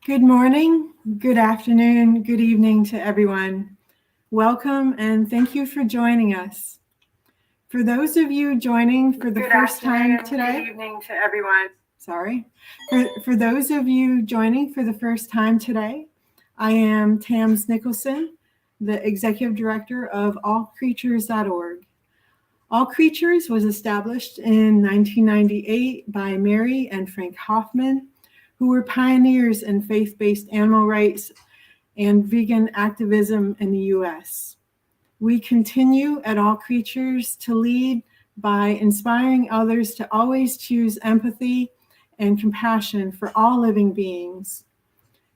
Good morning, good afternoon, good evening to everyone. Welcome and thank you for joining us. For those of you joining for the first time today, good evening to everyone. For those of you joining for the first time today, I am Tams Nicholson, the Executive Director of allcreatures.org. All Creatures was established in 1998 by Mary and Frank Hoffman, who were pioneers in faith-based animal rights and vegan activism in the U.S. We continue at All Creatures to lead by inspiring others to always choose empathy and compassion for all living beings.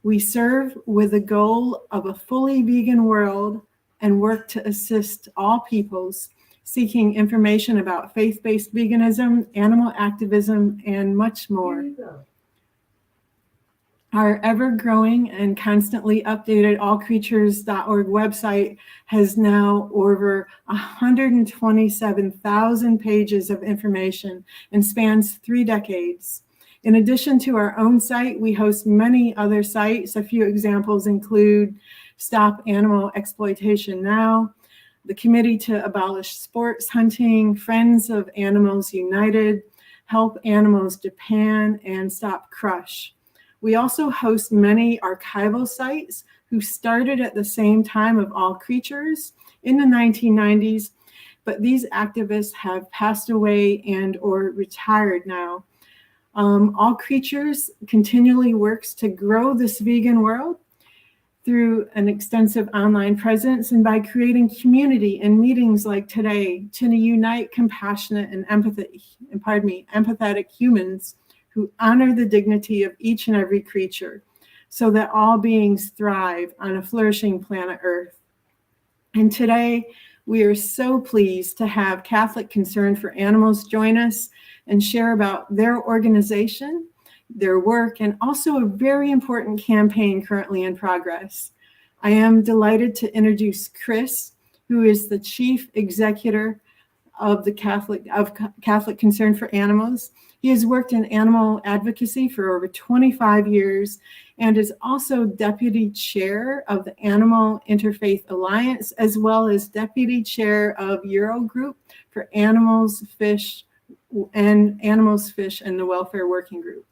We serve with the goal of a fully vegan world and work to assist all peoples seeking information about faith-based veganism, animal activism, and much more. Our ever-growing and constantly updated allcreatures.org website has now over 127,000 pages of information and spans 3 decades. In addition to our own site, we host many other sites. A few examples include Stop Animal Exploitation Now, the Committee to Abolish Sports Hunting, Friends of Animals United, Help Animals Japan, and Stop Crush. We also host many archival sites who started at the same time of All Creatures in the 1990s, but these activists have passed away and or retired now. All Creatures continually works to grow this vegan world through an extensive online presence and by creating community and meetings like today to unite compassionate and empathetic humans who honor the dignity of each and every creature so that all beings thrive on a flourishing planet Earth. And today, we are so pleased to have Catholic Concern for Animals join us and share about their organization, their work, and also a very important campaign currently in progress. I am delighted to introduce Chris, who is the Chief Executor of the Catholic Concern for Animals. He has worked in animal advocacy for over 25 years and is also Deputy Chair of the Animal Interfaith Alliance, as well as Deputy Chair of Eurogroup for Animals, Fish, and the Welfare Working Group.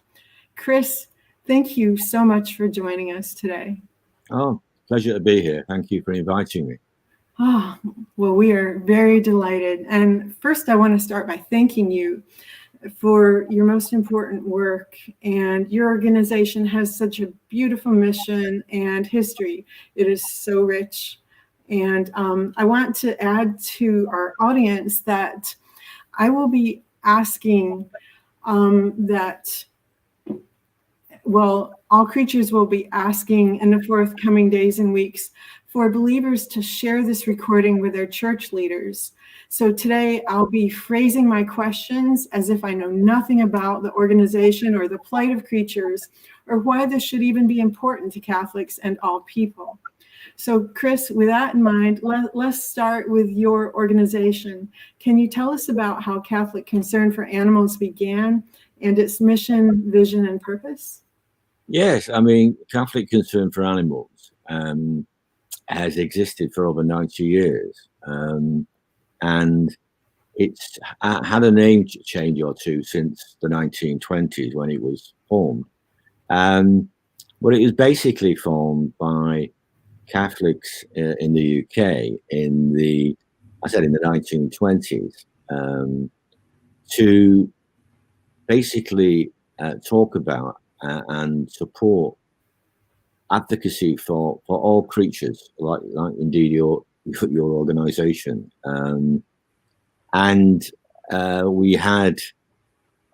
Chris, thank you so much for joining us today. Oh, pleasure to be here. Thank you for inviting me. Oh, well, we are very delighted. And first, I want to start by thanking you for your most important work. And your organization has such a beautiful mission and history. It is so rich. And I want to add to our audience that I will be asking All Creatures will be asking in the forthcoming days and weeks for believers to share this recording with their church leaders. So today I'll be phrasing my questions as if I know nothing about the organization or the plight of creatures or why this should even be important to Catholics and all people. So Chris, with that in mind, let's start with your organization. Can you tell us about how Catholic Concern for Animals began and its mission, vision, and purpose? Yes, I mean, Catholic Concern for Animals has existed for over 90 years. And it's had a name change or two since the 1920s when it was formed. But it was basically formed by Catholics in the UK in the 1920s to basically talk about and support advocacy for all creatures, like indeed your organization. And we had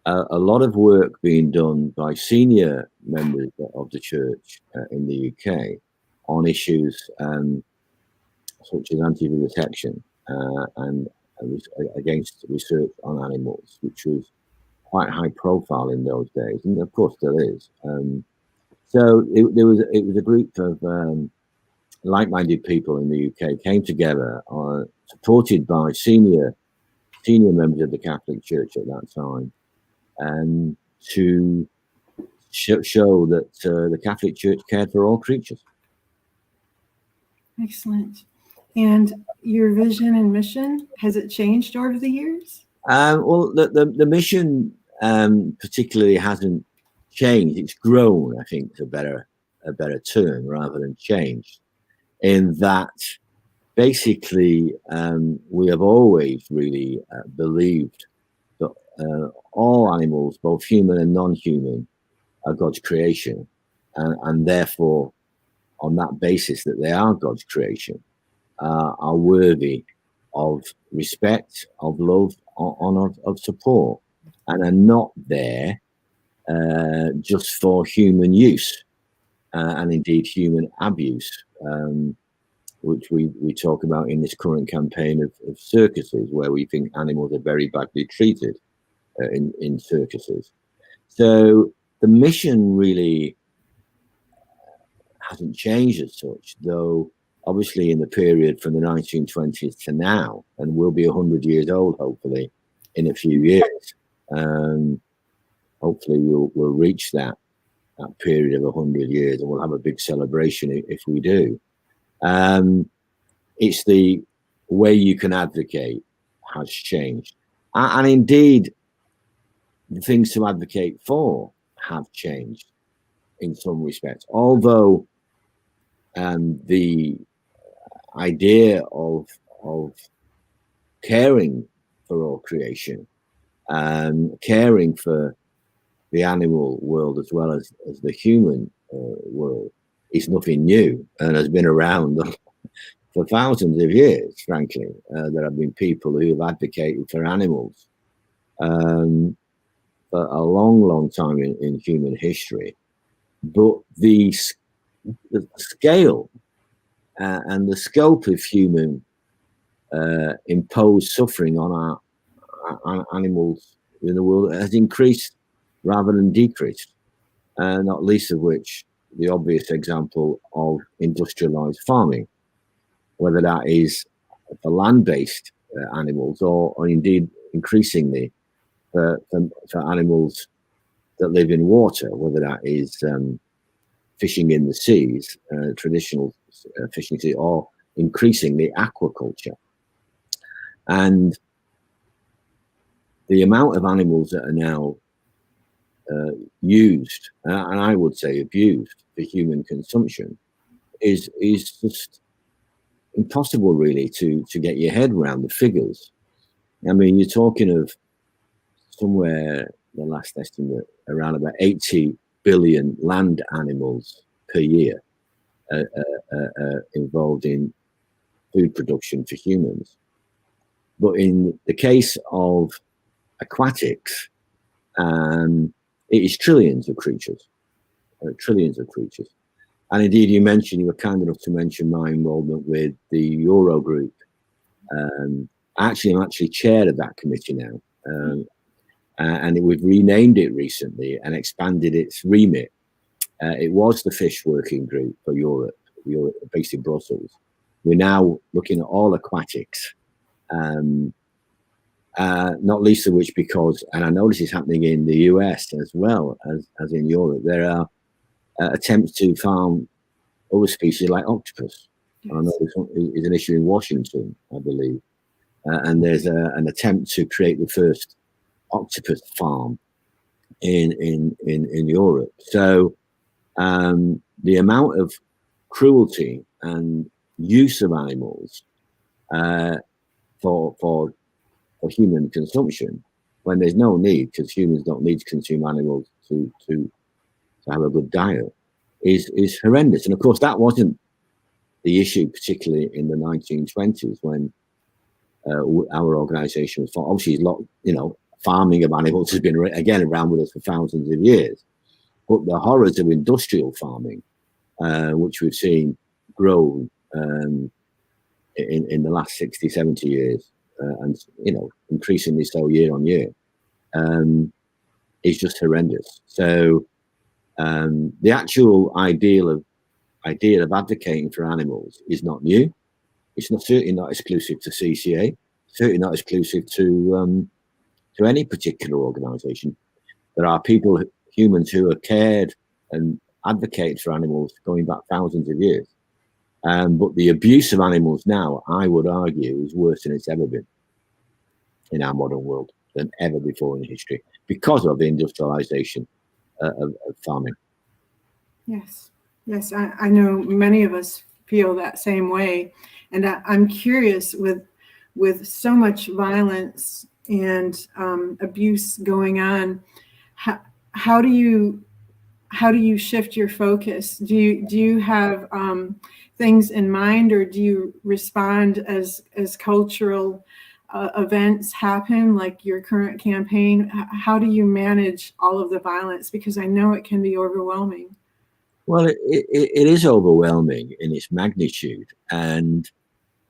a lot of work being done by senior members of the church in the UK on issues such as anti-vivisection and against research on animals, which was quite high profile in those days, and of course still is. So it was a group of like-minded people in the UK came together, supported by senior members of the Catholic Church at that time, to show that the Catholic Church cared for all creatures. Excellent. And your vision and mission, has it changed over the years? Well, the mission particularly hasn't changed. It's grown, I think, is a better term rather than changed. In that, basically, we have always really believed that all animals, both human and non-human, are God's creation, and therefore, on that basis that they are God's creation, are worthy of respect, of love, of support, and are not there just for human use and indeed human abuse, which we talk about in this current campaign of circuses, where we think animals are very badly treated in circuses. So the mission really hasn't changed as such, though obviously in the period from the 1920s to now, and we'll be 100 years old hopefully in a few years. Hopefully we'll reach that period of 100 years, and we'll have a big celebration if we do. It's the way you can advocate has changed, and indeed the things to advocate for have changed in some respects, although the idea of caring for all creation and caring for the animal world as well as the human world is nothing new, and has been around for thousands of years. Frankly, there have been people who have advocated for animals for a long time in human history, but the scale and the scope of human imposed suffering on our animals in the world has increased rather than decreased, not least of which the obvious example of industrialized farming, whether that is for land-based animals or indeed increasingly for animals that live in water, whether that is fishing in the seas, traditional fishing sea, or increasingly aquaculture. And the amount of animals that are now used, and I would say abused, for human consumption is just impossible really to get your head around the figures. I mean, you're talking of somewhere, the last estimate, around about 80 billion land animals per year involved in food production for humans. But in the case of aquatics, it is trillions of creatures. And indeed, you were kind enough to mention my involvement with the Euro Group. I'm actually chair of that committee now. And we've renamed it recently and expanded its remit. It was the Fish Working Group for Europe, based in Brussels. We're now looking at all aquatics, not least of which because, and I know this is happening in the US as well as in Europe, there are attempts to farm other species like octopus. Yes. I know this is an issue in Washington, I believe. And there's an attempt to create the first octopus farm in Europe. So the amount of cruelty and use of animals for human consumption, when there's no need, because humans don't need to consume animals to have a good diet, is horrendous. And of course, that wasn't the issue, particularly in the 1920s when our organisation was formed. Obviously, farming of animals has been again around with us for thousands of years. But the horrors of industrial farming, which we've seen grow in the last 60, 70 years, and increasingly so year on year, is just horrendous. So the actual idea of advocating for animals is not new. It's certainly not exclusive to CCA. Certainly not exclusive to any particular organisation. There are people humans who have cared and advocated for animals going back thousands of years. But the abuse of animals now, I would argue, is worse than it's ever been in our modern world, than ever before in history, because of the industrialization of farming. Yes, yes, I know many of us feel that same way, and I'm curious, with so much violence and abuse going on, how do you shift your focus? Do you have things in mind, or do you respond as cultural events happen, like your current campaign? How do you manage all of the violence? Because I know it can be overwhelming. Well, it is overwhelming in its magnitude, and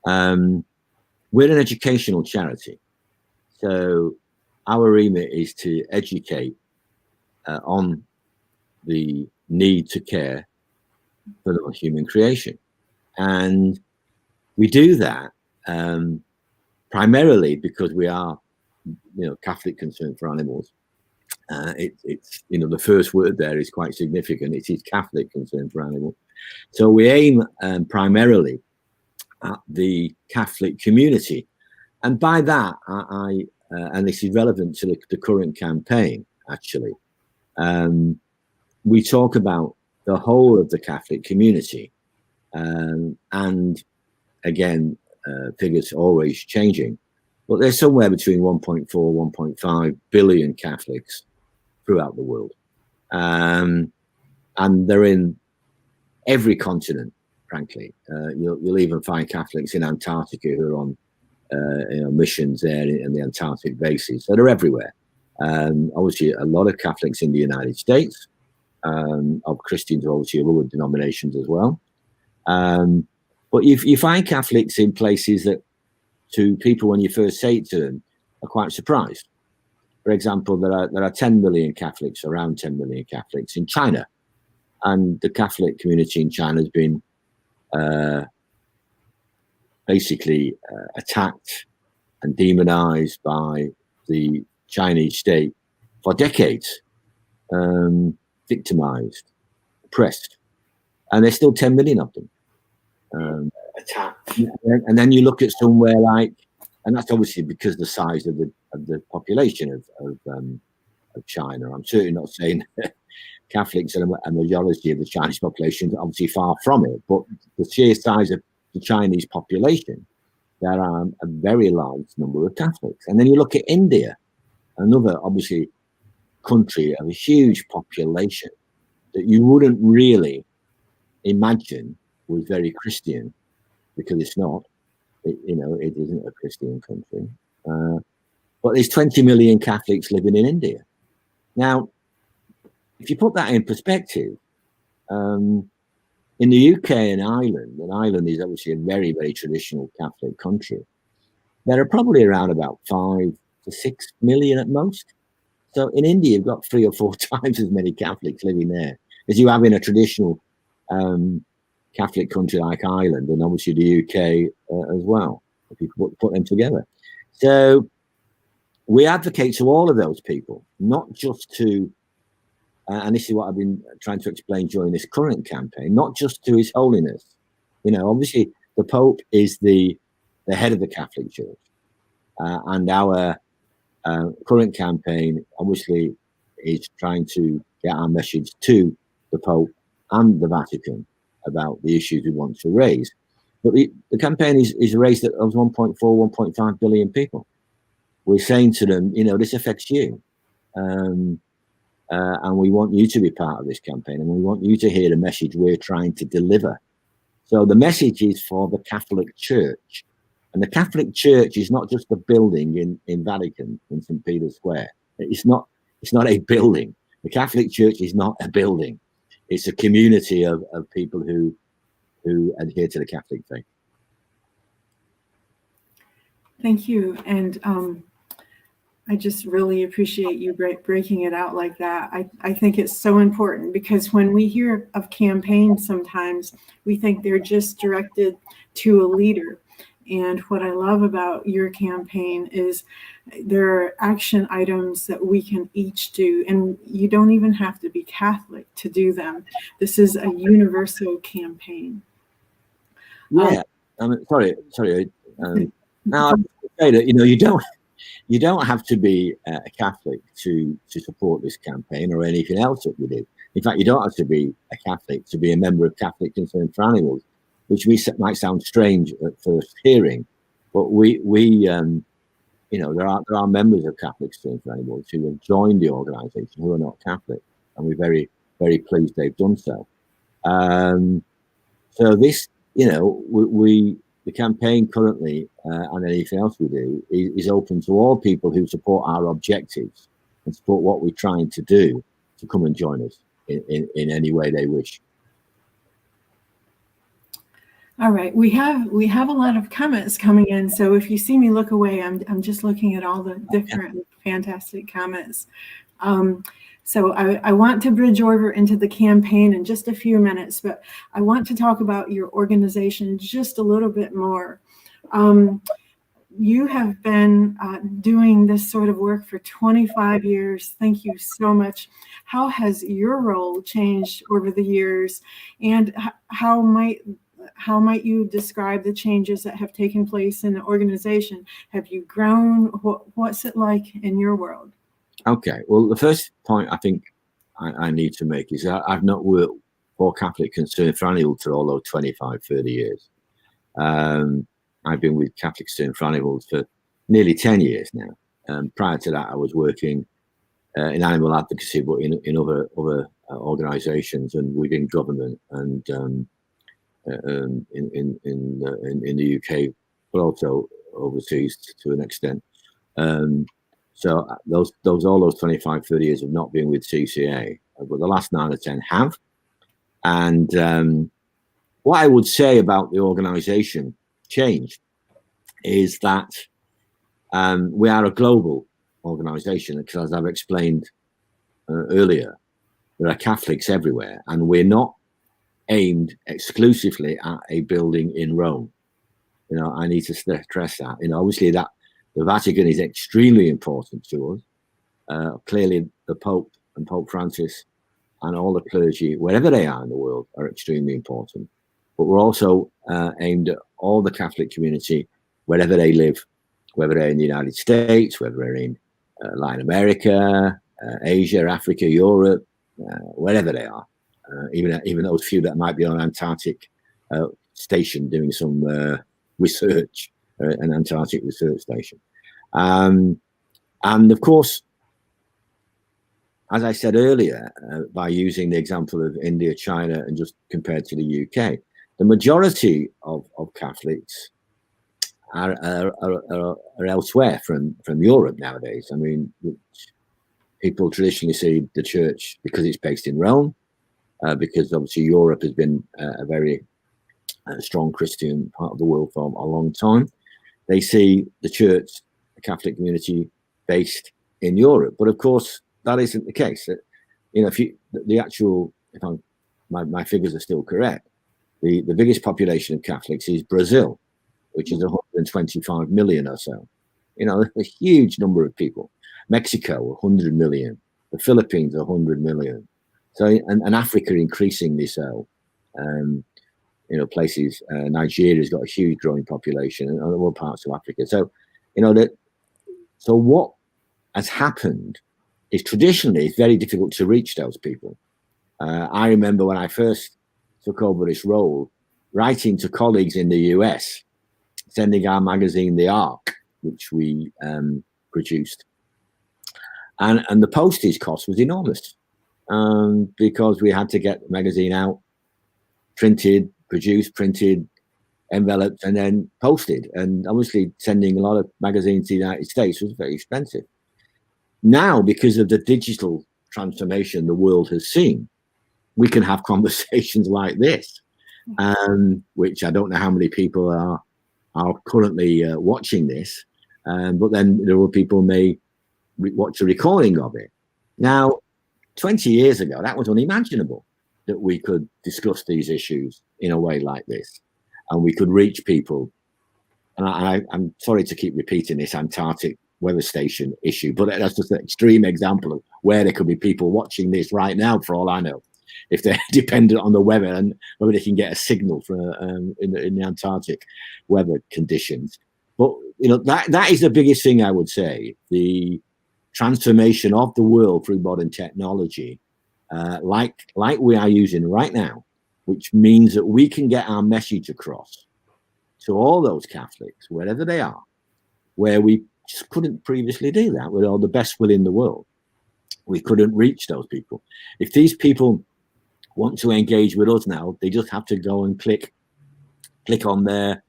we're an educational charity. So our remit is to educate on the need to care for the human creation. And we do that primarily because we are, Catholic concern for animals. It's the first word there is quite significant. It is Catholic concern for animals. So we aim primarily at the Catholic community, and by that and this is relevant to the current campaign. Actually, we talk about the whole of the Catholic community, and again, figures always changing, but there's somewhere between 1.4, 1.5 billion Catholics throughout the world, and they're in every continent. Frankly, you'll even find Catholics in Antarctica who are on missions there in the Antarctic bases. So they're everywhere. Obviously, a lot of Catholics in the United States, of Christians, obviously, of other denominations as well. But you find Catholics in places that, to people, when you first say it to them, are quite surprised. For example, there are 10 million Catholics, around 10 million Catholics in China, and the Catholic community in China has been basically attacked and demonized by the Chinese state for decades, victimized, oppressed, and there's still 10 million of them attacked. And then you look at somewhere like, and that's obviously because of the size of the population of China. I'm certainly not saying Catholics are a majority of the Chinese population, obviously far from it, but the sheer size of the Chinese population, there are a very large number of Catholics. And then you look at India, another obviously country of a huge population that you wouldn't really imagine was very Christian, because it's not. It isn't a Christian country. But there's 20 million Catholics living in India. Now, if you put that in perspective, in the UK and Ireland is obviously a very, very traditional Catholic country, there are probably around about 5 to 6 million at most. So in India, you've got 3 or 4 times as many Catholics living there as you have in a traditional Catholic country like Ireland, and obviously the UK as well, if you put them together. So we advocate to all of those people, not just to, and this is what I've been trying to explain during this current campaign, not just to His Holiness. Obviously the Pope is the head of the Catholic Church, and our current campaign obviously is trying to get our message to the Pope and the Vatican about the issues we want to raise. But the campaign is raised at 1.4, 1.5 billion people. We're saying to them, this affects you. And we want you to be part of this campaign, and we want you to hear the message we're trying to deliver. So the message is for the Catholic Church. And the Catholic Church is not just a building in Vatican, in St. Peter's Square. It's not a building. The Catholic Church is not a building. It's a community of people who adhere to the Catholic faith. Thank you. And I just really appreciate you breaking it out like that. I think it's so important, because when we hear of campaigns, sometimes we think they're just directed to a leader. And what I love about your campaign is there are action items that we can each do, and you don't even have to be Catholic to do them. This is a universal campaign. Yeah, sorry. Now I say that you don't have to be a Catholic to support this campaign or anything else that we do. In fact, you don't have to be a Catholic to be a member of Catholic Concern for Animals, which might sound strange at first hearing, but we there are members of Catholic Concern for Animals who have joined the organisation who are not Catholic, and we're very, very pleased they've done so. So this, the campaign currently and anything else we do is open to all people who support our objectives and support what we're trying to do to come and join us in any way they wish. All right, we have a lot of comments coming in, so if you see me look away, I'm just looking at all the different fantastic comments. So I want to bridge over into the campaign in just a few minutes, but I want to talk about your organization just a little bit more. You have been doing this sort of work for 25 years. Thank you so much. How has your role changed over the years, and how might you describe the changes that have taken place in the organization? Have you grown? What's it like in your world? Okay, well, the first point I think I need to make is that I've not worked for Catholic Concern for Animals for all those 25, 30 years. I've been with Catholic Concern for Animals for nearly 10 years now. Prior to that, I was working in animal advocacy, but in other organisations and within government and in the UK, but also overseas to an extent. So all those 25, 30 years have not been with CCA, but the last 9 or 10 have. And what I would say about the organisation change is that we are a global organisation, because as I've explained earlier, there are Catholics everywhere, and we're not aimed exclusively at a building in Rome. I need to stress that. Obviously that the Vatican is extremely important to us. Clearly, the Pope and Pope Francis and all the clergy, wherever they are in the world, are extremely important. But we're also aimed at all the Catholic community, wherever they live, whether they're in the United States, whether they're in Latin America, Asia, Africa, Europe, wherever they are. Even those few that might be on Antarctic station doing some research, an Antarctic research station. And of course, as I said earlier, by using the example of India, China, and just compared to the UK, the majority of Catholics are elsewhere from Europe nowadays. I mean, people traditionally see the church because it's based in Rome, because obviously Europe has been a very strong Christian part of the world for a long time. They see the church, the Catholic community, based in Europe, but of course that isn't the case. If my figures are still correct, the biggest population of Catholics is Brazil, which is 125 million or so. A huge number of people. Mexico, 100 million. The Philippines, 100 million. So, and Africa increasingly so. Places, Nigeria's got a huge growing population, and other parts of Africa. So, so what has happened is traditionally it's very difficult to reach those people. I remember when I first took over this role, writing to colleagues in the US, sending our magazine, The Ark, which we produced. And the postage cost was enormous, because we had to get the magazine out, printed, enveloped, and then posted. And obviously sending a lot of magazines to the United States was very expensive. Now, because of the digital transformation the world has seen, we can have conversations like this, which I don't know how many people are currently watching this, but then there were people may watch a recording of it. Now, 20 years ago, that was unimaginable that we could discuss these issues in a way like this, and we could reach people I'm sorry to keep repeating this Antarctic weather station issue, but that's just an extreme example of where there could be people watching this right now, for all I know, if they're dependent on the weather and maybe they can get a signal from in the Antarctic weather conditions. But you know, that is the biggest thing I would say: the transformation of the world through modern technology, like we are using right now, which means that we can get our message across to all those Catholics, wherever they are, where we just couldn't previously do that with all the best will in the world. We couldn't reach those people. If these people want to engage with us now, they just have to go and click on their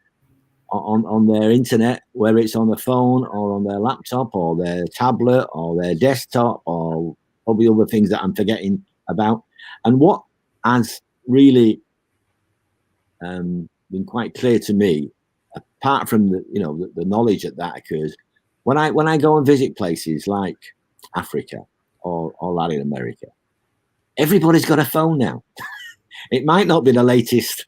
internet, whether it's on the phone or on their laptop or their tablet or their desktop or probably other things that I'm forgetting about. And what has really been quite clear to me, apart from the knowledge that occurs, when I go and visit places like Africa or Latin America, everybody's got a phone now. It might not be the latest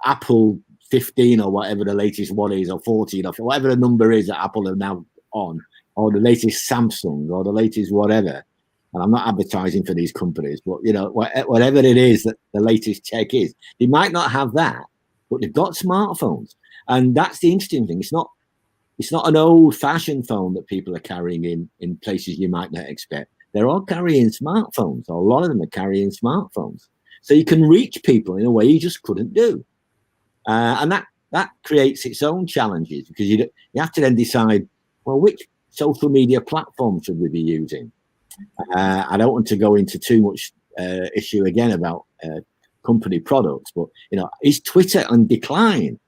Apple 15 or whatever the latest one is, or 14 or whatever the number is that Apple are now on, or the latest Samsung or the latest whatever. And I'm not advertising for these companies, but whatever it is that the latest tech is, they might not have that, but they've got smartphones. And that's the interesting thing. It's not an old-fashioned phone that people are carrying in places you might not expect. They're all carrying smartphones, or a lot of them are carrying smartphones. So you can reach people in a way you just couldn't do. And that creates its own challenges, because you have to then decide, well, which social media platform should we be using? I don't want to go into too much issue again about company products, but is Twitter on decline?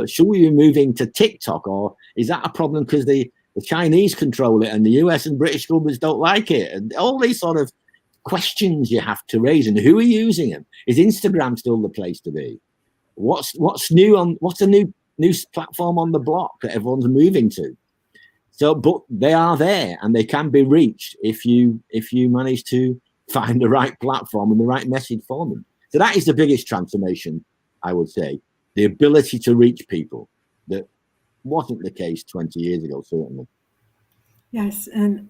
Should we be moving to TikTok, or is that a problem because the Chinese control it and the US and British governments don't like it? And all these sort of questions you have to raise. And who are using them? Is Instagram still the place to be? What's new what's the new platform on the block that everyone's moving to? So, but they are there and they can be reached if you manage to find the right platform and the right message for them. So that is the biggest transformation, I would say, the ability to reach people. That wasn't the case 20 years ago, certainly. Yes, and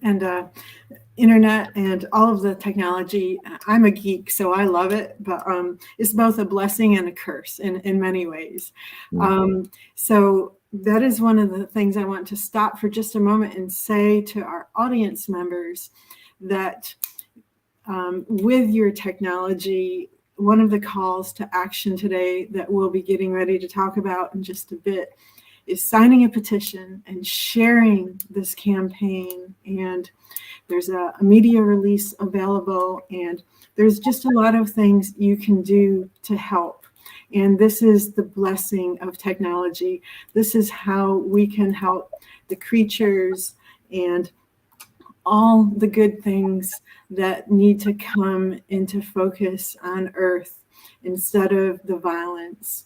internet and all of the technology, I'm a geek, so I love it, but it's both a blessing and a curse in many ways. So that is one of the things I want to stop for just a moment and say to our audience members that with your technology, one of the calls to action today that we'll be getting ready to talk about in just a bit is signing a petition and sharing this campaign. And there's a media release available, and there's just a lot of things you can do to help. And this is the blessing of technology. This is how we can help the creatures and all the good things that need to come into focus on Earth instead of the violence.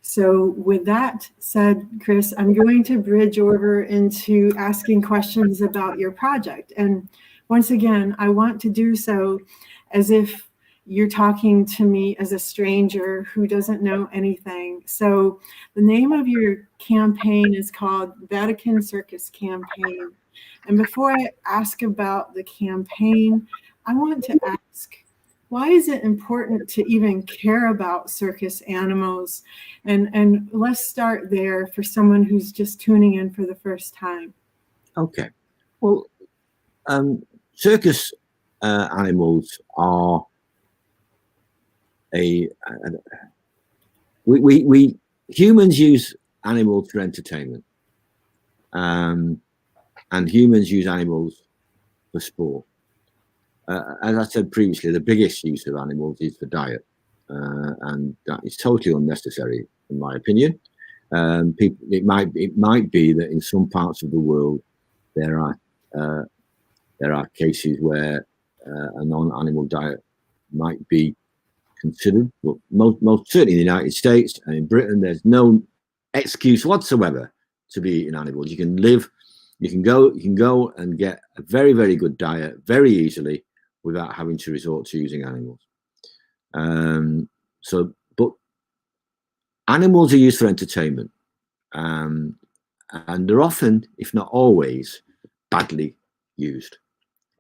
So with that said, Chris, I'm going to bridge over into asking questions about your project. And once again, I want to do so as if you're talking to me as a stranger who doesn't know anything. So the name of your campaign is called Vatican Circus Campaign. And before I ask about the campaign, I want to ask, why is it important to even care about circus animals? And let's start there for someone who's just tuning in for the first time. Okay. Well, circus animals are we humans use animals for entertainment, and humans use animals for sport. As I said previously, the biggest use of animals is for diet, and that is totally unnecessary, in my opinion. It might be that in some parts of the world there are cases where a non-animal diet might be considered, but most certainly in the United States and in Britain, there's no excuse whatsoever to be eating animals. You can go and get a very, very good diet very easily without having to resort to using animals. But animals are used for entertainment. and they're often, if not always, badly used.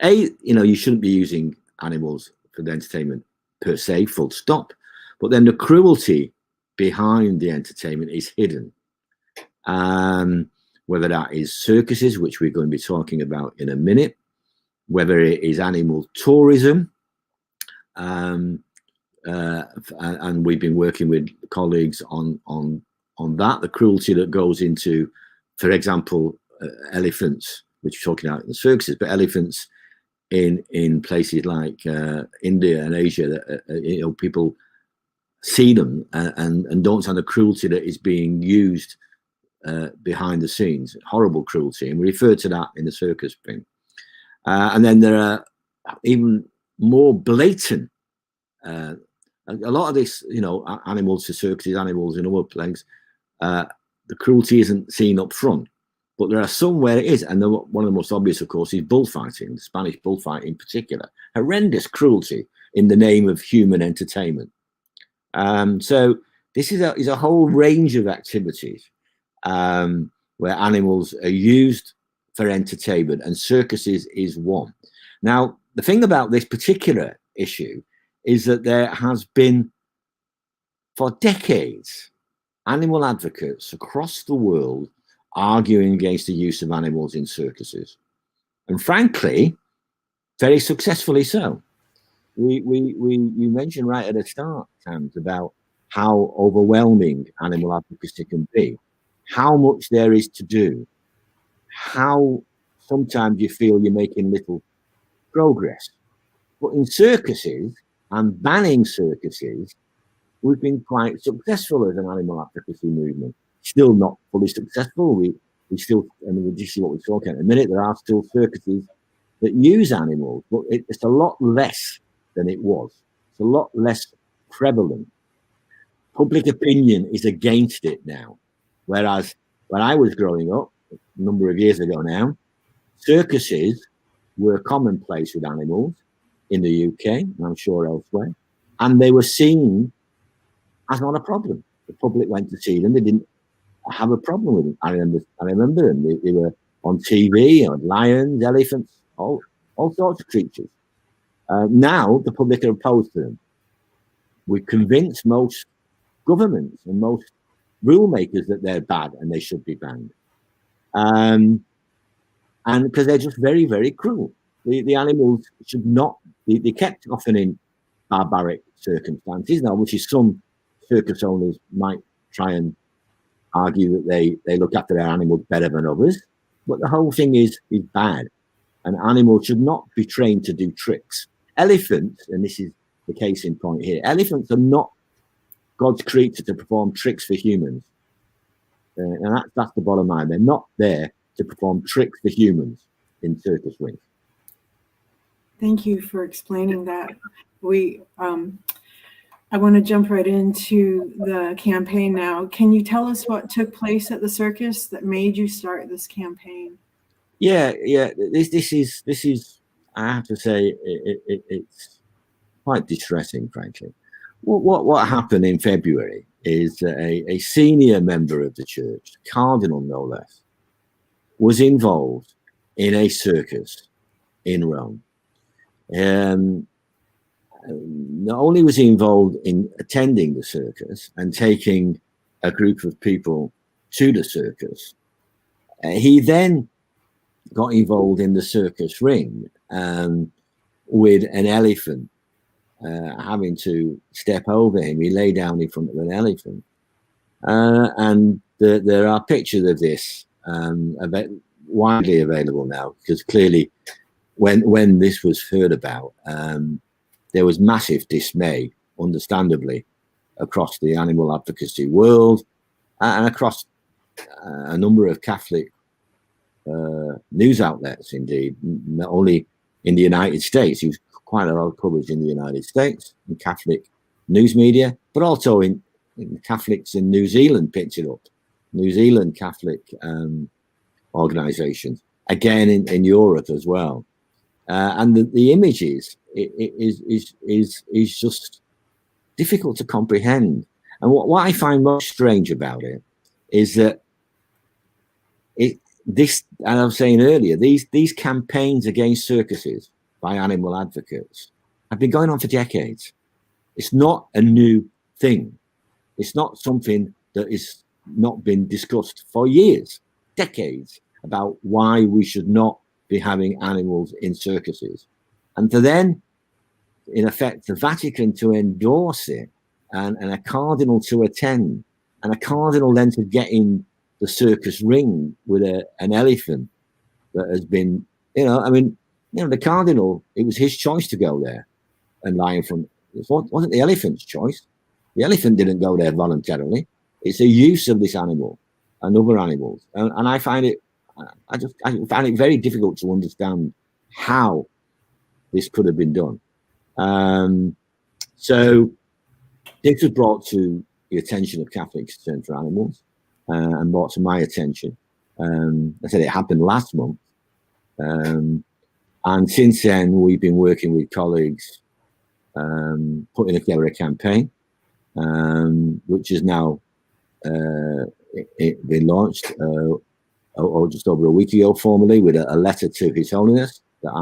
You shouldn't be using animals for the entertainment per se, full stop. But then the cruelty behind the entertainment is hidden. Whether that is circuses, which we're going to be talking about in a minute, whether it is animal tourism, and we've been working with colleagues on that, the cruelty that goes into, for example, elephants, which we're talking about in the circuses, but elephants in places like India and Asia, that people see them and don't understand the cruelty that is being used behind the scenes, horrible cruelty, and we refer to that in the circus thing. And then there are even more blatant. A lot of this, animals to circuses, animals in other places, the cruelty isn't seen up front, but there are some where it is. And one of the most obvious, of course, is bullfighting, the Spanish bullfight in particular. Horrendous cruelty in the name of human entertainment. So this is a whole range of activities where animals are used for entertainment, and circuses is one. Now, the thing about this particular issue is that there has been, for decades, animal advocates across the world arguing against the use of animals in circuses, and frankly, very successfully so. You mentioned right at the start, Tams, about how overwhelming animal advocacy can be, how much there is to do, how sometimes you feel you're making little progress. But in circuses and banning circuses, we've been quite successful as an animal advocacy movement. Still not fully successful. We still, we'll just see what we're talking in a minute. There are still circuses that use animals, but it's a lot less than it was. It's a lot less prevalent. Public opinion is against it now. Whereas when I was growing up, a number of years ago now, circuses were commonplace with animals in the UK, and I'm sure elsewhere, and they were seen as not a problem. The public went to see them; they didn't have a problem with them. I remember them. They were on TV, on lions, elephants, all sorts of creatures. Now the public are opposed to them. We convince most governments and most rule makers that they're bad and they should be banned. And because they're just very, very cruel. The animals should not be kept often in barbaric circumstances. Now, which is some circus owners might try and argue that they look after their animals better than others. But the whole thing is bad. And animals should not be trained to do tricks. Elephants, and this is the case in point here, elephants are not God's creature to perform tricks for humans. And that's the bottom line. They're not there to perform tricks for humans in circus rings. Thank you for explaining that. I want to jump right into the campaign now. Can you tell us what took place at the circus that made you start this campaign? Yeah. This is. I have to say, it's quite distressing, frankly. What happened in February is a senior member of the church, cardinal no less, was involved in a circus in Rome. Not only was he involved in attending the circus and taking a group of people to the circus, he then got involved in the circus ring with an elephant having to step over him. He lay down in front of an elephant. And there are pictures of this widely available now, because clearly when this was heard about, there was massive dismay, understandably, across the animal advocacy world and across a number of Catholic news outlets, indeed, not only in the United States. He was quite a lot of coverage in the United States, in Catholic news media, but also in Catholics in New Zealand picked it up. New Zealand Catholic organizations, again in Europe as well. And the images is just difficult to comprehend. And what I find most strange about it is that this, and I was saying earlier, these campaigns against circuses by animal advocates have been going on for decades. It's not a new thing. It's not something that is not been discussed for years, decades, about why we should not be having animals in circuses. And to then, in effect, the Vatican to endorse it, and a cardinal to attend, and a cardinal then to get in the circus ring with an elephant that has been, the cardinal, it was his choice to go there and lie in front. It wasn't the elephant's choice. The elephant didn't go there voluntarily. It's a use of this animal and other animals. And I find it, I find it very difficult to understand how this could have been done. So this was brought to the attention of Catholic Concern for Animals, and brought to my attention. I said it happened last month. And since then, we've been working with colleagues, putting together a campaign, which is now been launched just over a week ago formally, with a letter to His Holiness that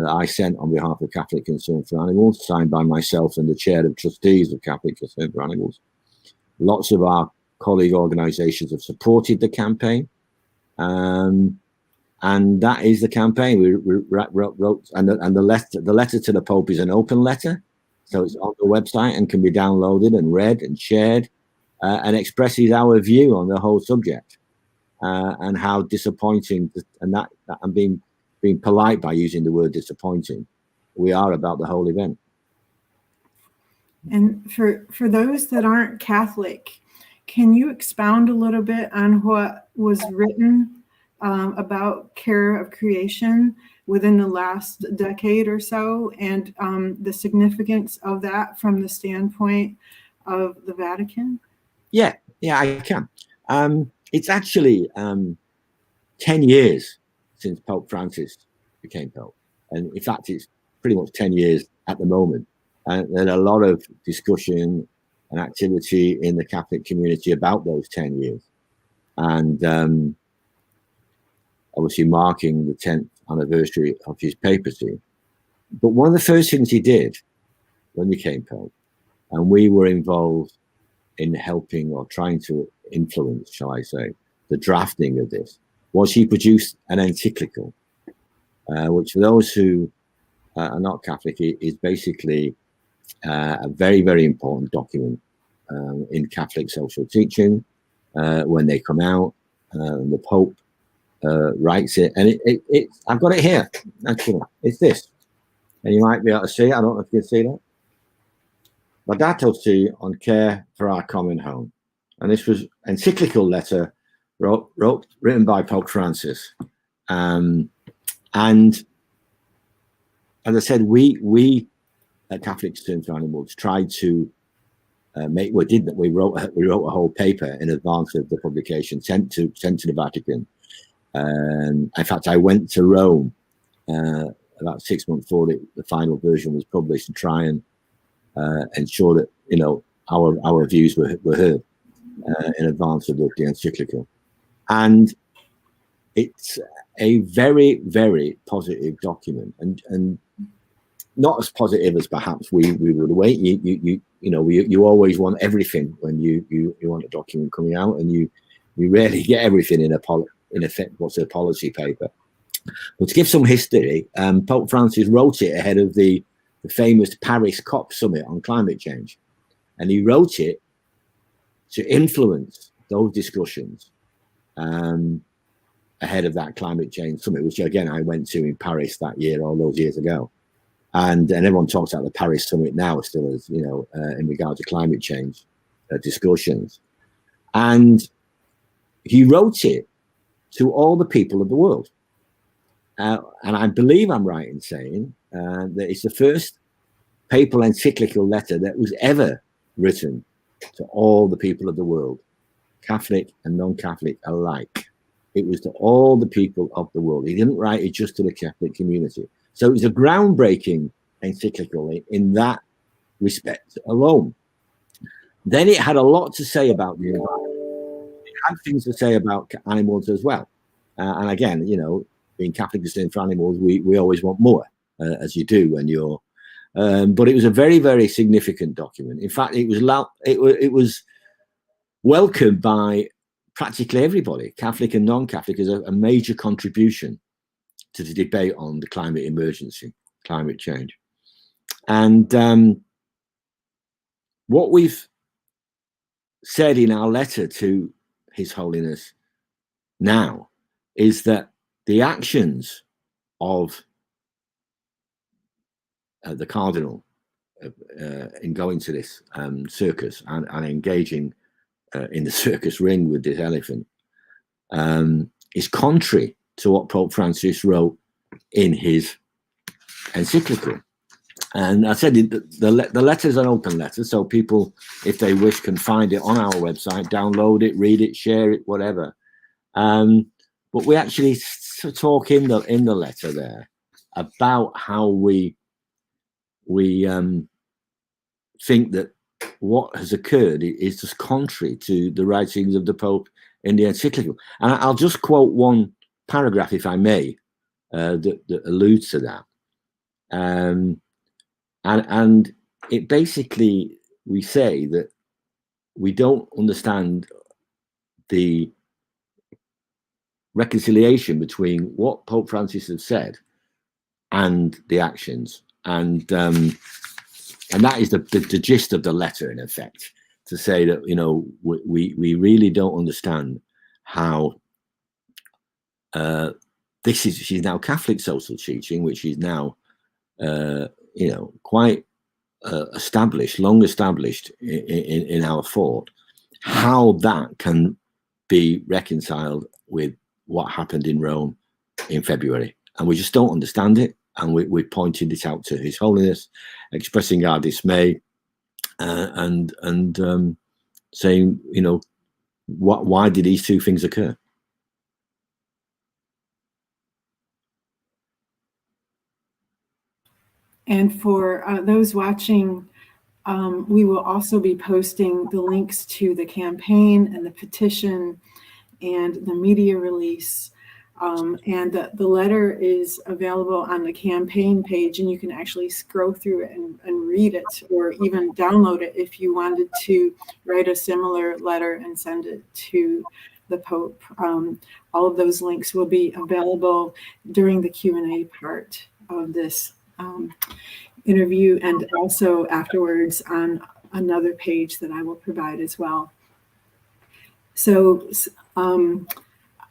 I sent on behalf of Catholic Concern for Animals, signed by myself and the Chair of Trustees of Catholic Concern for Animals. Lots of our colleague organisations have supported the campaign, and that is the campaign we wrote. And the letter to the Pope is an open letter, so it's on the website and can be downloaded and read and shared, and expresses our view on the whole subject, and how disappointing, and that I'm being polite by using the word disappointing, we are about the whole event. And for those that aren't Catholic, can you expound a little bit on what was written about care of creation within the last decade or so, and the significance of that from the standpoint of the Vatican? Yeah, I can. It's actually 10 years since Pope Francis became Pope. And in fact, it's pretty much 10 years at the moment. And there's a lot of discussion and activity in the Catholic community about those 10 years. And obviously marking the 10th anniversary of his papacy. But one of the first things he did when he became Pope, and we were involved in helping or trying to influence, shall I say, the drafting of this, was he produced an encyclical, which for those who are not Catholic is basically a very, very important document in Catholic social teaching. When they come out, the Pope writes it, and I've got it here, actually. It's this, and you might be able to see it. I don't know if you can see that. Laudato Si on care for our common home. And this was encyclical letter written by Pope Francis. And as I said, we at Catholic Concern for Animals tried to we wrote a whole paper in advance of the publication, sent to the Vatican. In fact, I went to Rome about 6 months before the final version was published, to try and ensure that our views were heard in advance of the encyclical. And it's a very, very positive document, and not as positive as perhaps we would wait. You always want everything when you want a document coming out, and you rarely get everything in effect what's a policy paper. But to give some history, Pope Francis wrote it ahead of the famous Paris COP summit on climate change, and he wrote it to influence those discussions ahead of that climate change summit, which again I went to in Paris that year, all those years ago. And everyone talks about the Paris summit now still as, in regard to climate change discussions. And he wrote it to all the people of the world. And I believe I'm right in saying that it's the first papal encyclical letter that was ever written to all the people of the world, Catholic and non-Catholic alike. It was to all the people of the world. He didn't write it just to the Catholic community. So it was a groundbreaking encyclical in that respect alone. Then it had a lot to say about the environment. It had things to say about animals as well. And again, you know, being Catholic concern for animals, we always want more, as you do when you're. But it was a very, very significant document. In fact, it was welcomed by practically everybody, Catholic and non-Catholic, as a major contribution to the debate on the climate emergency, climate change. And what we've said in our letter to His Holiness now is that the actions of the Cardinal in going to this circus and engaging in the circus ring with this elephant is contrary to what Pope Francis wrote in his encyclical. And I said the letter is an open letter, so people, if they wish, can find it on our website, download it, read it, share it, whatever. But we actually talk in the letter there about how we think that what has occurred is just contrary to the writings of the Pope in the encyclical. And I'll just quote one paragraph, if I may, that alludes to that. And it basically, we say that we don't understand the reconciliation between what Pope Francis has said and the actions. And that is the gist of the letter, in effect, to say that, you know, we really don't understand how she's now Catholic social teaching, which is now, you know, quite established, long established in our thought, how that can be reconciled with what happened in Rome in February. And we just don't understand it. And we pointed this out to His Holiness, expressing our dismay and saying, you know, why did these two things occur? And for those watching, we will also be posting the links to the campaign and the petition and the media release. And the letter is available on the campaign page, and you can actually scroll through it and read it, or even download it if you wanted to write a similar letter and send it to the Pope. All of those links will be available during the Q&A part of this interview, and also afterwards on another page that I will provide as well. So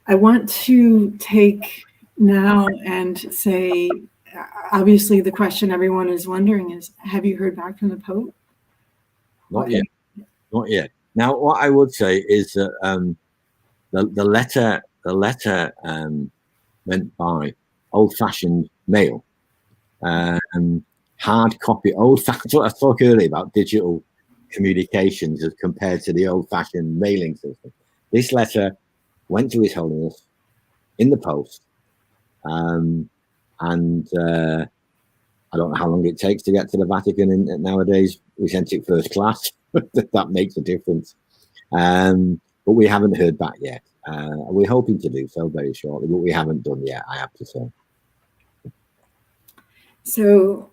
I want to take now and say, obviously the question everyone is wondering is, have you heard back from the Pope? Not yet. Not yet. Now, what I would say is that the letter went by old-fashioned mail, hard copy, old-fashioned. What I spoke earlier about digital communications as compared to the old-fashioned mailing system. This letter went to His Holiness in the post, and I don't know how long it takes to get to the Vatican. And nowadays, we sent it first class. That makes a difference. But we haven't heard back yet. We're hoping to do so very shortly, but we haven't done yet, I have to say. So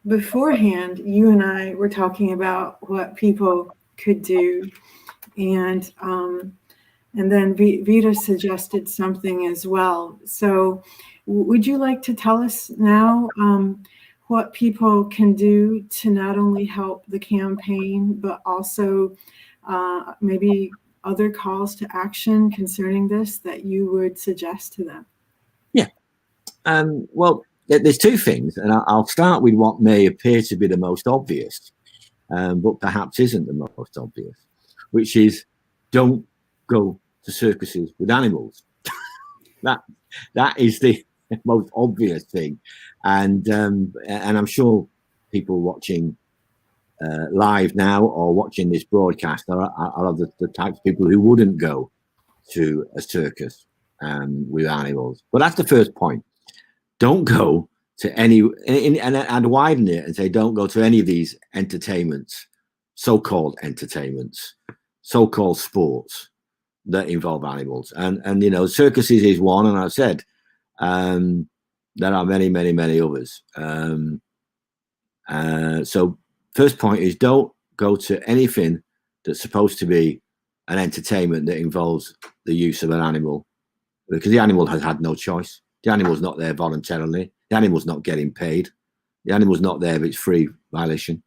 beforehand, you and I were talking about what people could do, and then Vita suggested something as well. So would you like to tell us now what people can do to not only help the campaign, but also maybe other calls to action concerning this that you would suggest to them? Yeah. Well, there's two things, and I'll start with what may appear to be the most obvious, but perhaps isn't the most obvious, which is don't go to circuses with animals. that is the most obvious thing, and I'm sure people watching live now or watching this broadcast are the types of people who wouldn't go to a circus with animals. But that's the first point. Don't go to any, and I'd widen it and say don't go to any of these entertainments, so-called entertainments, so-called sports, that involve animals. And you know, circuses is one, and I've said there are many others. So first point is, don't go to anything that's supposed to be an entertainment that involves the use of an animal, because the animal has had no choice. The animal's not there voluntarily. The animal's not getting paid. The animal's not there if it's free violation.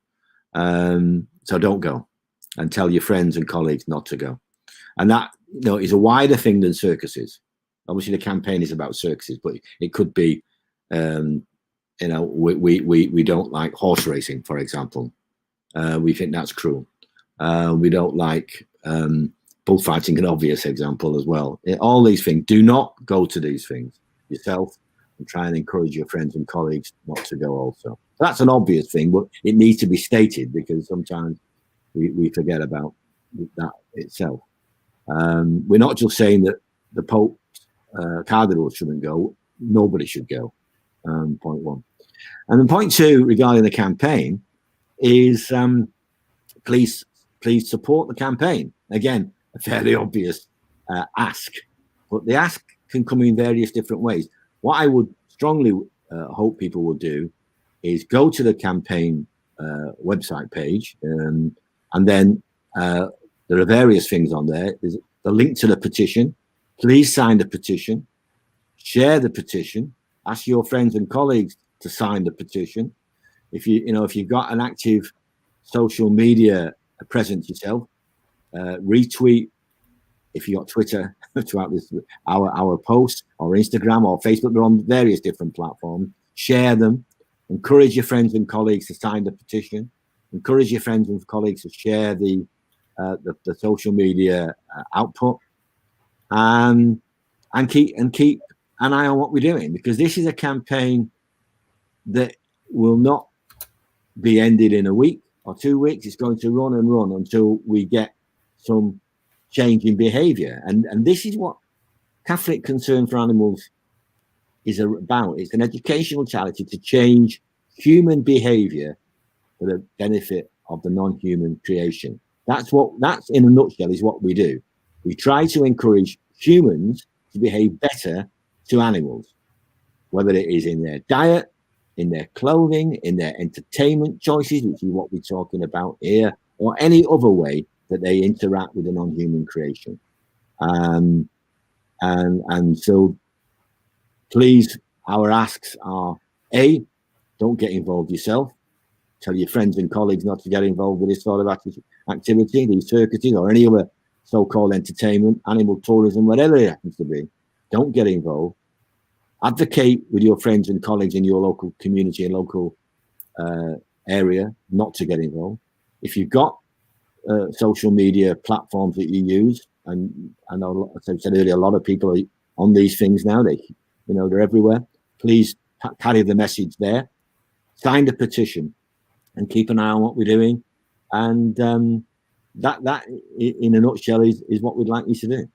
So don't go, and tell your friends and colleagues not to go. And that, you know, is a wider thing than circuses. Obviously, the campaign is about circuses, but it could be, you know, we don't like horse racing, for example. We think that's cruel. We don't like bullfighting, an obvious example as well. All these things, do not go to these things yourself, and try and encourage your friends and colleagues not to go also. That's an obvious thing, but it needs to be stated, because sometimes we forget about that itself. We're not just saying that the Pope, cardinals shouldn't go. Nobody should go. Point one. And then point two, regarding the campaign, is please support the campaign. Again, a fairly obvious ask, but the ask can come in various different ways. What I would strongly hope people will do is go to the campaign website page, and then there are various things on there. There's the link to the petition. Please sign the petition, share the petition, ask your friends and colleagues to sign the petition. If you've got an active social media presence yourself, retweet. If you got Twitter, throughout this, our posts, or Instagram or Facebook, they're on various different platforms. Share them. Encourage your friends and colleagues to sign the petition. Encourage your friends and colleagues to share the social media output, and keep an eye on what we're doing, because this is a campaign that will not be ended in a week or 2 weeks. It's going to run and run until we get some change in behavior, and this is what Catholic Concern for Animals is about. It's an educational charity to change human behavior for the benefit of the non-human creation. That's in a nutshell is what we do. We try to encourage humans to behave better to animals, whether it is in their diet, in their clothing, in their entertainment choices, which is what we're talking about here, or any other way that they interact with the non-human creation. And so please, our asks are: A, don't get involved yourself. Tell your friends and colleagues not to get involved with this sort of activity, these circuses, or any other so-called entertainment, animal tourism, whatever it happens to be. Don't get involved. Advocate with your friends and colleagues in your local community and local area not to get involved. If you've got social media platforms that you use, and I know, as I said earlier, a lot of people are on these things now. They're everywhere. Please carry the message there. Sign the petition, and keep an eye on what we're doing. And that, in a nutshell, is what we'd like you to do.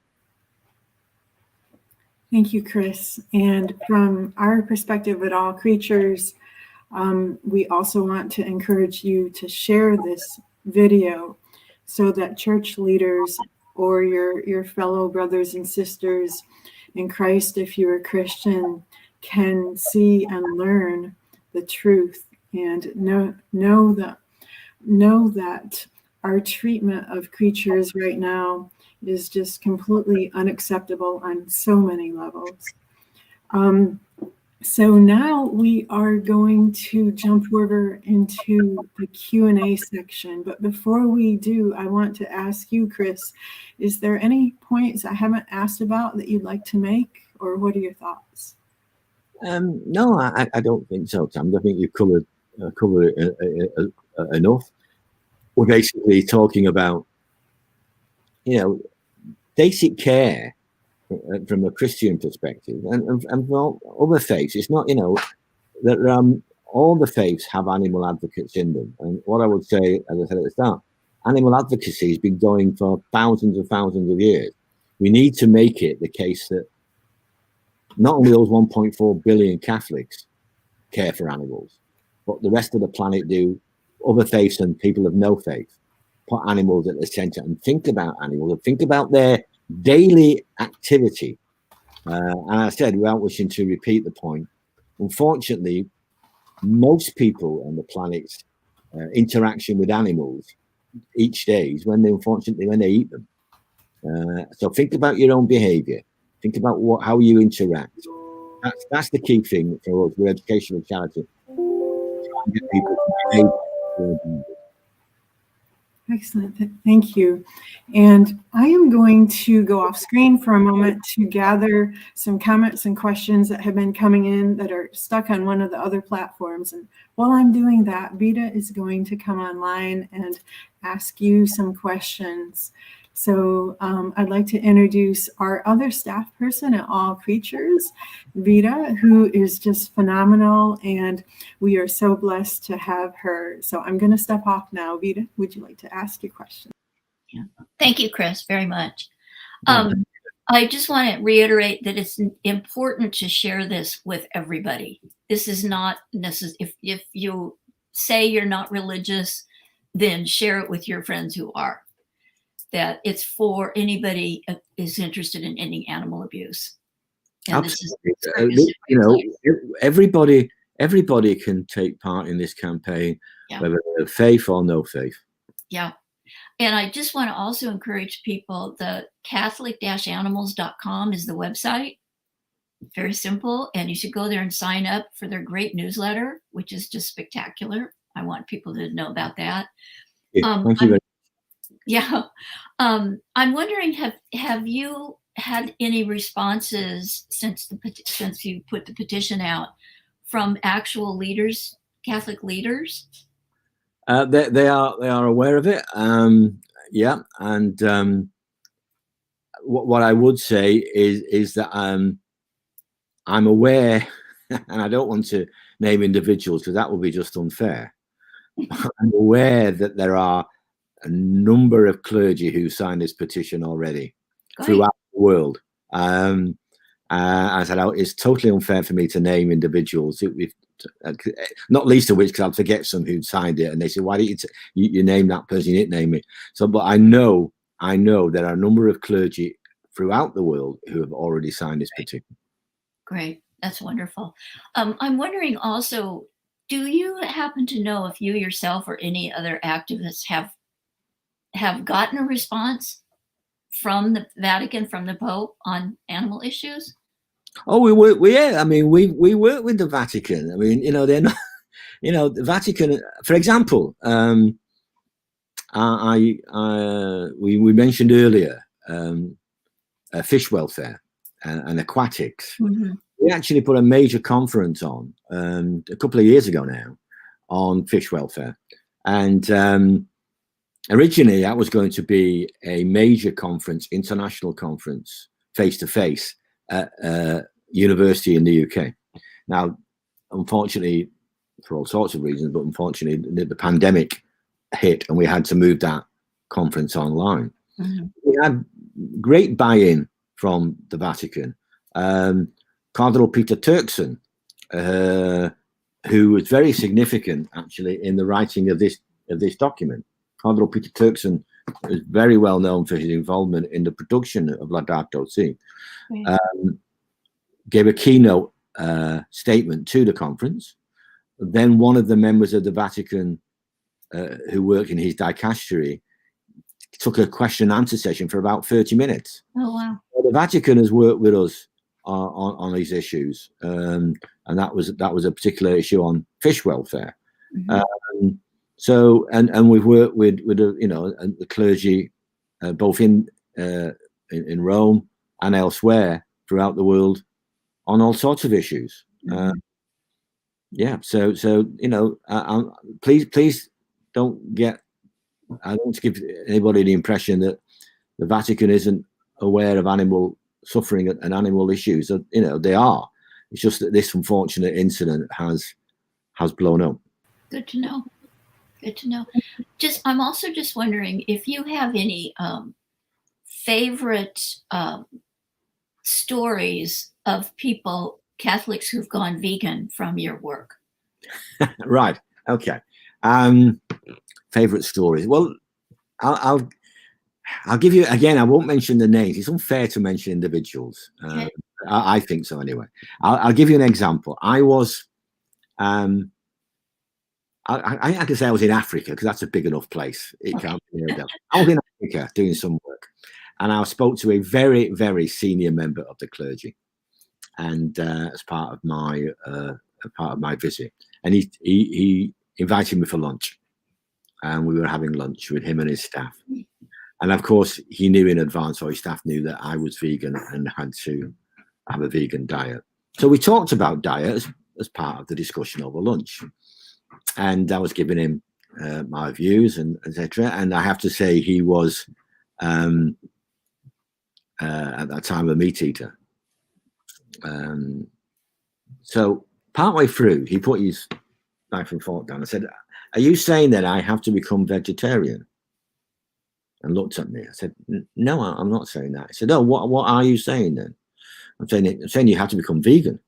Thank you, Chris. And from our perspective at All Creatures, we also want to encourage you to share this video so that church leaders or your fellow brothers and sisters in Christ, if you're a Christian, can see and learn the truth and know that our treatment of creatures right now is just completely unacceptable on so many levels. So now we are going to jump over into the Q&A section. But before we do, I want to ask you, Chris, is there any points I haven't asked about that you'd like to make, or what are your thoughts? No, I don't think so, Tam. I think you've covered it enough. We're basically talking about, basic care from a Christian perspective, and from other faiths. It's not, that all the faiths have animal advocates in them. And what I would say, as I said at the start, animal advocacy has been going for thousands and thousands of years. We need to make it the case that not only those 1.4 billion Catholics care for animals, but the rest of the planet do. Other faiths and people of no faith put animals at the center and think about animals, and think about their daily activity. And I said, without wishing to repeat the point, unfortunately, most people on the planet's interaction with animals each day is when they eat them. So think about your own behavior. Think about how you interact. That's the key thing for us. We're educational charity. Try and get people to behave. Excellent. Thank you. And I am going to go off screen for a moment to gather some comments and questions that have been coming in that are stuck on one of the other platforms. And while I'm doing that, Vita is going to come online and ask you some questions. So I'd like to introduce our other staff person at All Creatures, Vita, who is just phenomenal, and we are so blessed to have her. So I'm going to step off now. Vita, would you like to ask your question? Yeah. Thank you, Chris, very much. I just want to reiterate that it's important to share this with everybody. This is not necessary. If you say you're not religious, then share it with your friends who are. That it's for anybody is interested in ending animal abuse. And absolutely. Everybody can take part in this campaign, whether they're faith or no faith. Yeah. And I just want to also encourage people, the catholic-animals.com is the website. Very simple. And you should go there and sign up for their great newsletter, which is just spectacular. I want people to know about that. Yeah, thank you very much. Yeah. I'm wondering, have you had any responses since you put the petition out from actual leaders, Catholic leaders? They are aware of it. Yeah. And what I would say is that I'm aware, and I don't want to name individuals because that would be just unfair. I'm aware that there are a number of clergy who signed this petition already throughout the world. I said, it's totally unfair for me to name individuals, not least of which because I'll forget some who'd signed it, and they said, why didn't you name that person? You didn't name me. So, but I know there are a number of clergy throughout the world who have already signed this petition. Great, that's wonderful. I'm wondering also, do you happen to know if you yourself or any other activists have gotten a response from the Vatican, from the Pope on animal issues? Oh, we work with the Vatican. I mean, they're not, the Vatican, for example, we mentioned earlier fish welfare and aquatics. Mm-hmm. We actually put a major conference on a couple of years ago now on fish welfare. And originally, that was going to be a major conference, international conference, face-to-face at a university in the UK. Now, unfortunately, for all sorts of reasons, but unfortunately, the pandemic hit and we had to move that conference online. Mm-hmm. We had great buy-in from the Vatican. Cardinal Peter Turkson, who was very significant, actually, in the writing of this document. Cardinal Peter Turkson is very well known for his involvement in the production of Laudato Si. Right. Gave a keynote statement to the conference. Then one of the members of the Vatican who worked in his dicastery took a question and answer session for about 30 minutes. Oh, wow. So the Vatican has worked with us on these issues. And that was a particular issue on fish welfare. Mm-hmm. So we've worked with the clergy both in Rome and elsewhere throughout the world on all sorts of issues. Mm-hmm. So please don't get. I don't want to give anybody the impression that the Vatican isn't aware of animal suffering and animal issues. They are. It's just that this unfortunate incident has blown up. Good to know. Good to know. I'm also just wondering if you have any favorite stories of people, Catholics who've gone vegan from your work. Right. Okay. Favorite stories. Well, I'll I'll give you, again, I won't mention the names. It's unfair to mention individuals. Okay. I think so anyway. I'll give you an example. I was, I can say I was in Africa because that's a big enough place. It can't be heard of. I was in Africa doing some work, and I spoke to a very, very senior member of the clergy, and as part of my visit, and he invited me for lunch, and we were having lunch with him and his staff. And of course, he knew in advance, or his staff knew, that I was vegan and had to have a vegan diet. So we talked about diet as part of the discussion over lunch. And I was giving him my views and etc. And I have to say, he was at that time a meat eater. So partway through, he put his knife and fork down and said, "Are you saying that I have to become vegetarian?" And looked at me. I said, "No, I'm not saying that." He said, "Oh, what are you saying then?" I'm saying you have to become vegan."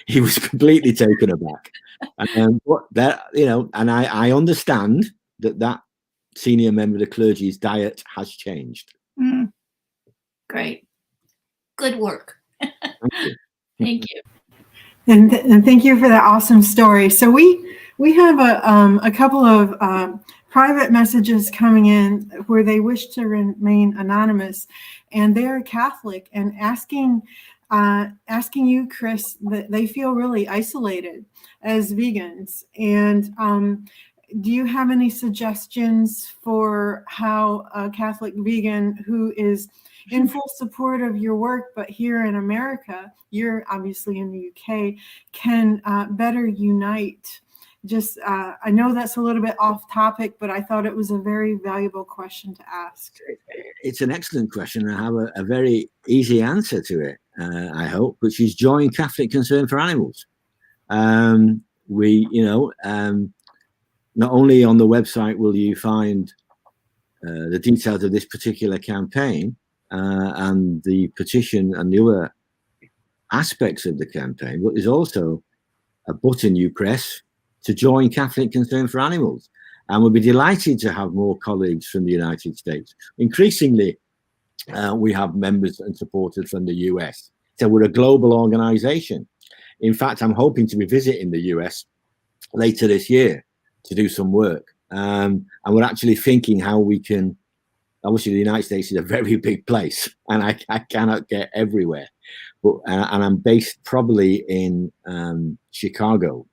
He was completely taken aback. And and I understand that senior member of the clergy's diet has changed. Great. Good work. Thank you. Thank you. And thank you for that awesome story. So we have a couple of private messages coming in where they wish to remain anonymous, and they're Catholic and asking you, Chris, that they feel really isolated as vegans. And do you have any suggestions for how a Catholic vegan who is in full support of your work, but here in America, you're obviously in the UK, can better unite? Just, I know that's a little bit off topic, but I thought it was a very valuable question to ask. It's an excellent question. I have a very easy answer to it, I hope, which is join Catholic Concern for Animals. Not only on the website will you find the details of this particular campaign and the petition and the other aspects of the campaign, but there's also a button you press to join Catholic Concern for Animals. And we'll be delighted to have more colleagues from the United States. Increasingly, we have members and supporters from the US. So we're a global organization. In fact, I'm hoping to be visiting the US later this year to do some work. And we're actually thinking how we can, obviously the United States is a very big place and I cannot get everywhere. But and I'm based probably in Chicago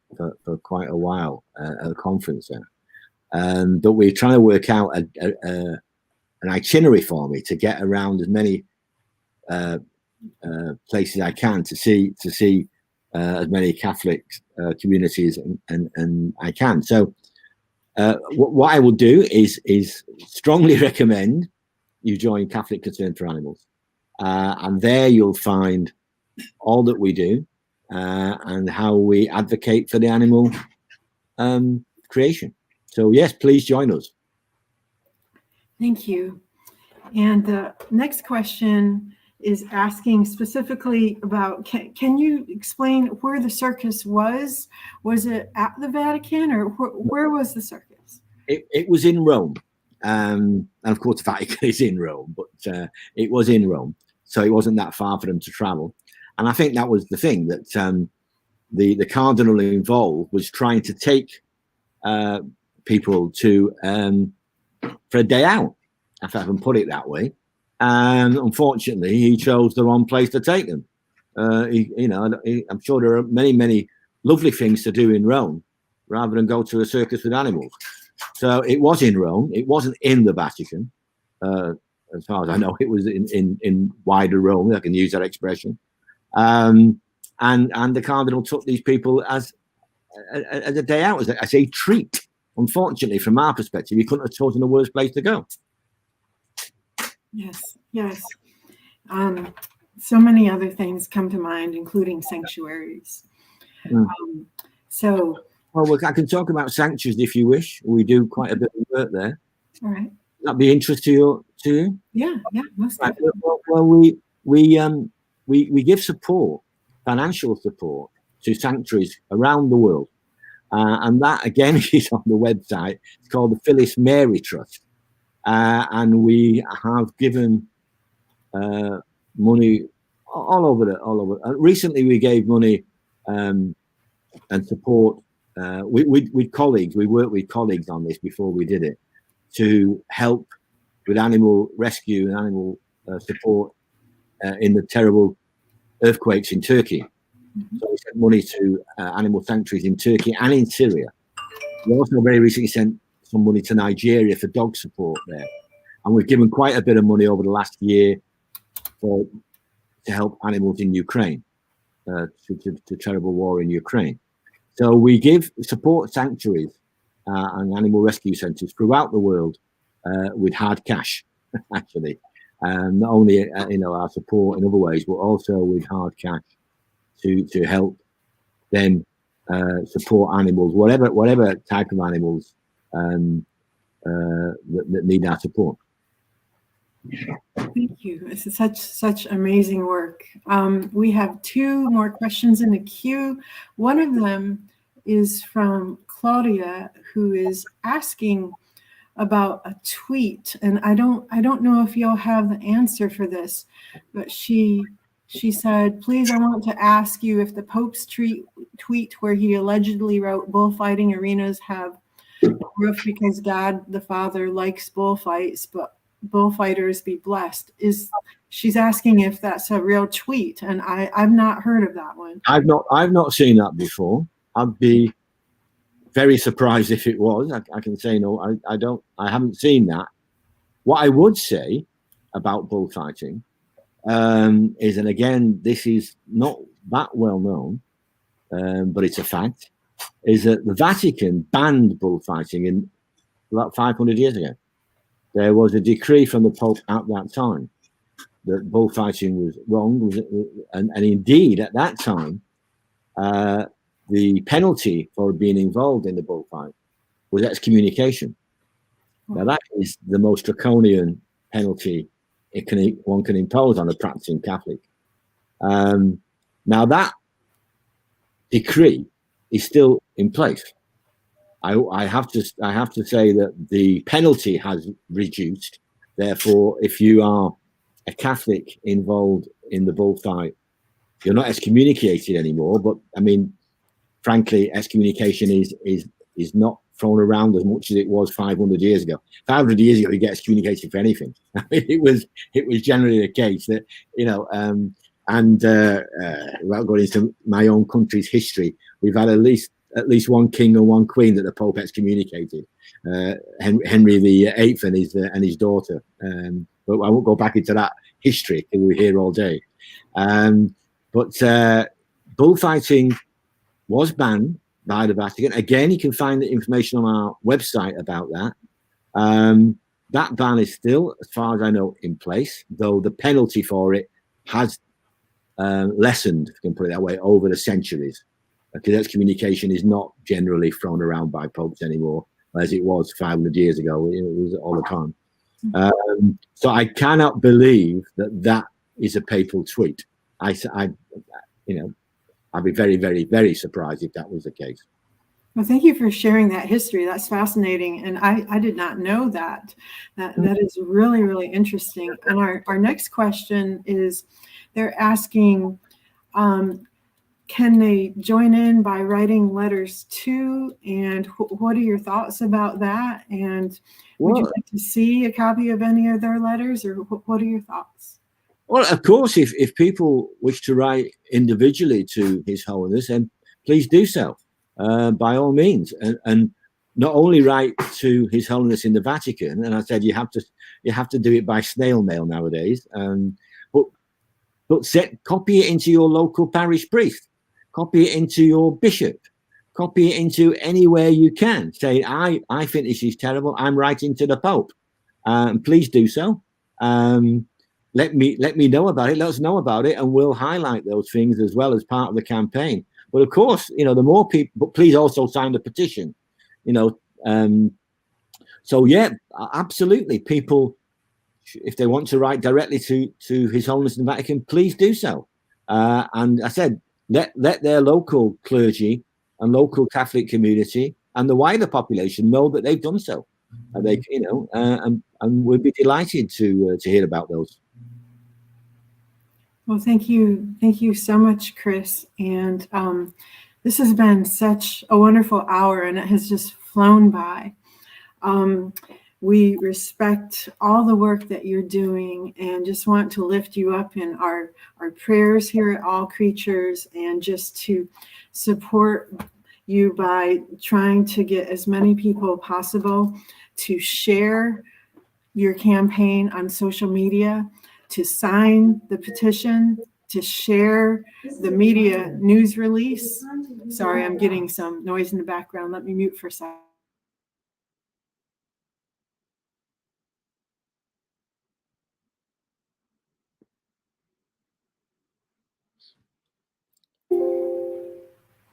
for quite a while at a conference there. But we're trying to work out an itinerary for me to get around as many places I can to see as many Catholic communities and I can. So what I will do is strongly recommend you join Catholic Concern for Animals, and there you'll find all that we do and how we advocate for the animal creation. So yes, please join us. Thank you. And the next question is asking specifically about, can you explain where the circus was? Was it at the Vatican, or where was the circus? It was in Rome. And of course, the Vatican is in Rome, but it was in Rome. So it wasn't that far for them to travel. And I think that was the thing, that the cardinal involved was trying to take people to for a day out, if I can put it that way. And unfortunately, he chose the wrong place to take them. I'm sure there are many lovely things to do in Rome rather than go to a circus with animals. So it was in Rome. It wasn't in the Vatican. As far as I know, it was in wider Rome. I can use that expression. And the cardinal took these people as a day out, as a treat. Unfortunately, from our perspective, he couldn't have chosen the worst place to go. Yes. So many other things come to mind, including sanctuaries. Well, I can talk about sanctuaries if you wish. We do quite a bit of work there. All right. That'd be interest to you? Yeah, most right. definitely. Well, we give support, financial support, to sanctuaries around the world. And that, again, is on the website. It's called the Phyllis Mary Trust. and we have given money all over. Recently, we gave money and support with colleagues. We worked with colleagues on this before we did it to help with animal rescue and animal support in the terrible earthquakes in Turkey. So we sent money to animal sanctuaries in Turkey and in Syria. We also very recently sent some money to Nigeria for dog support there. And we've given quite a bit of money over the last year to help animals in Ukraine, to terrible war in Ukraine. So we support sanctuaries and animal rescue centres throughout the world with hard cash, actually. Not only our support in other ways, but also with hard cash to help them support animals, whatever type of animals that need our support. Thank you. This is such amazing work. We have 2 more questions in the queue. One of them is from Claudia, who is asking about a tweet, and I don't know if you'll have the answer for this, but she said, "Please, I want to ask you if the Pope's tweet where he allegedly wrote bullfighting arenas have roof because God the Father likes bullfights, but bullfighters be blessed." She's asking if that's a real tweet, and I've not heard of that one. I've not seen that before. I'd be very surprised if it was. I can say no. I haven't seen that. What I would say about bullfighting is, and again, this is not that well known, but it's a fact, is that the Vatican banned bullfighting in about 500 years ago. There was a decree from the Pope at that time that bullfighting was wrong, and indeed at that time, the penalty for being involved in the bullfight was excommunication. Now that is the most draconian penalty one can impose on a practicing Catholic. Now that decree is still in place. I have to say that the penalty has reduced. Therefore, if you are a Catholic involved in the bullfight, you're not excommunicated anymore. But I mean, frankly, excommunication is not thrown around as much as it was 500 years ago. 500 years ago, you get excommunicated for anything. I mean, it was generally the case that, without going into my own country's history, we've had at least one king and one queen that the Pope excommunicated, Henry VIII and his daughter. But I won't go back into that history because we're here all day. But bullfighting was banned by the Vatican. Again, you can find the information on our website about that. That ban is still, as far as I know, in place, though the penalty for it has lessened, if you can put it that way, over the centuries. Because excommunication is not generally thrown around by popes anymore, as it was 500 years ago. It was all the time. So I cannot believe that is a papal tweet. I'd be very, very, very surprised if that was the case. Well, thank you for sharing that history. That's fascinating, and I did not know that. That is really, really interesting. And our next question is, they're asking, can they join in by writing letters too? And what are your thoughts about that? And would you like to see a copy of any of their letters, or what are your thoughts? Well, of course, if people wish to write individually to His Holiness, then please do so, by all means. And not only write to His Holiness in the Vatican, and I said you have to do it by snail mail nowadays, but copy it into your local parish priest, copy it into your bishop, copy it into anywhere you can. Say, I think this is terrible. I'm writing to the Pope. Please do so. Let me know about it. Let us know about it, and we'll highlight those things as well as part of the campaign. But of course, the more people. But please also sign the petition. So yeah, absolutely. People, if they want to write directly to His Holiness in the Vatican, please do so. And I said, let their local clergy and local Catholic community and the wider population know that they've done so. they, and we'd be delighted to hear about those. Well, thank you so much, Chris. And this has been such a wonderful hour, and it has just flown by. We respect all the work that you're doing, and just want to lift you up in our prayers here at All Creatures, and just to support you by trying to get as many people possible to share your campaign on social media, to sign the petition, to share the media news release. Sorry, I'm getting some noise in the background. Let me mute for a second.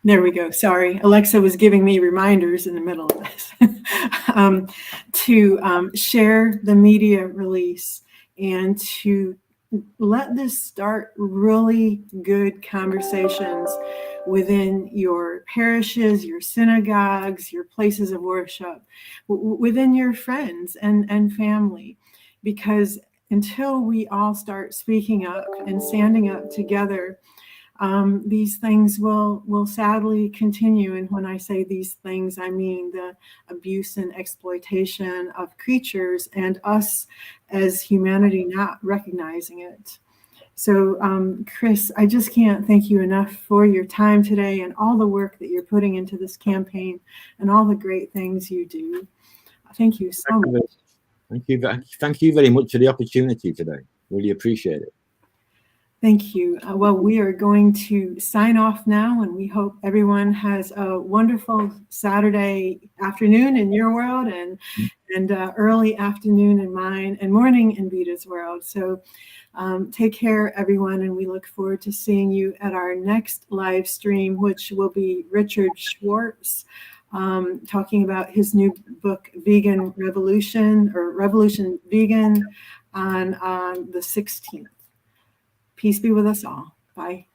There we go. Sorry, Alexa was giving me reminders in the middle of this. To share the media release, and to let this start really good conversations within your parishes, your synagogues, your places of worship, within your friends and family. Because until we all start speaking up and standing up together, these things will sadly continue. And when I say these things, I mean the abuse and exploitation of creatures, and us as humanity not recognizing it. So, Chris, I just can't thank you enough for your time today, and all the work that you're putting into this campaign, and all the great things you do. Thank you so much. Thank you very much for the opportunity today. Really appreciate it. Thank you. Well, we are going to sign off now, and we hope everyone has a wonderful Saturday afternoon in your world, and early afternoon in mine, and morning in Vita's world. So take care, everyone, and we look forward to seeing you at our next live stream, which will be Richard Schwartz talking about his new book, Vegan Revolution, or Revolution Vegan, on the 16th. Peace be with us all. Bye.